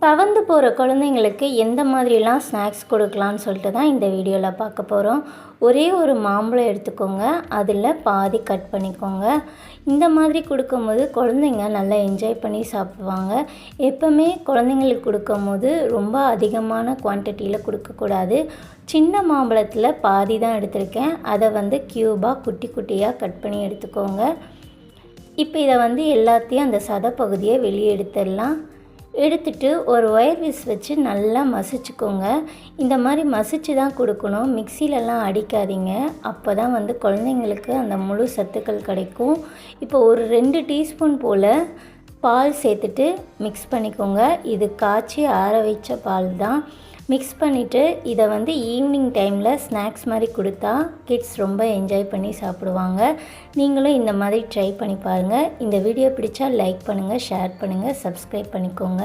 தவந்து போகிற குழந்தைங்களுக்கு எந்த மாதிரிலாம் ஸ்நாக்ஸ் கொடுக்கலான்னு சொல்லிட்டு தான் இந்த வீடியோவில் பார்க்க போகிறோம். ஒரே ஒரு மாம்பழம் எடுத்துக்கோங்க, அதில் பாதி கட் பண்ணிக்கோங்க. இந்த மாதிரி கொடுக்கும்போது குழந்தைங்க நல்லா என்ஜாய் பண்ணி சாப்பிடுவாங்க. எப்போவுமே குழந்தைங்களுக்கு கொடுக்கும்போது ரொம்ப அதிகமான குவான்டிட்டியில் கொடுக்கக்கூடாது. சின்ன மாம்பழத்தில் பாதி தான் எடுத்திருக்கேன். அதை க்யூபாக குட்டி குட்டியாக கட் பண்ணி எடுத்துக்கோங்க. இப்போ இதை எல்லாத்தையும் அந்த சதை பகுதியை வெளியே எடுத்துடலாம். எடுத்துட்டு ஒரு ஒயர் விஸ் வச்சு நல்லா மசிச்சுக்கோங்க. இந்த மாதிரி மசிச்சு தான் கொடுக்கணும், மிக்சிலெலாம் அடிக்காதீங்க. அப்போ தான் குழந்தைங்களுக்கு அந்த முழு சத்துக்கள் கிடைக்கும். இப்போ ஒரு 2 டீஸ்பூன் போல் பால் சேர்த்துட்டு மிக்ஸ் பண்ணிக்கோங்க. இது காய்ச்சி ஆற வச்ச பால் தான். மிக்ஸ் பண்ணிவிட்டு இதை ஈவினிங் டைமில் ஸ்நாக்ஸ் மாதிரி கொடுத்தா கிட்ஸ் ரொம்ப என்ஜாய் பண்ணி சாப்பிடுவாங்க. நீங்களும் இந்த மாதிரி ட்ரை பண்ணி பாருங்கள். இந்த வீடியோ பிடிச்சா லைக் பண்ணுங்கள், ஷேர் பண்ணுங்கள், சப்ஸ்கிரைப் பண்ணிக்கோங்க.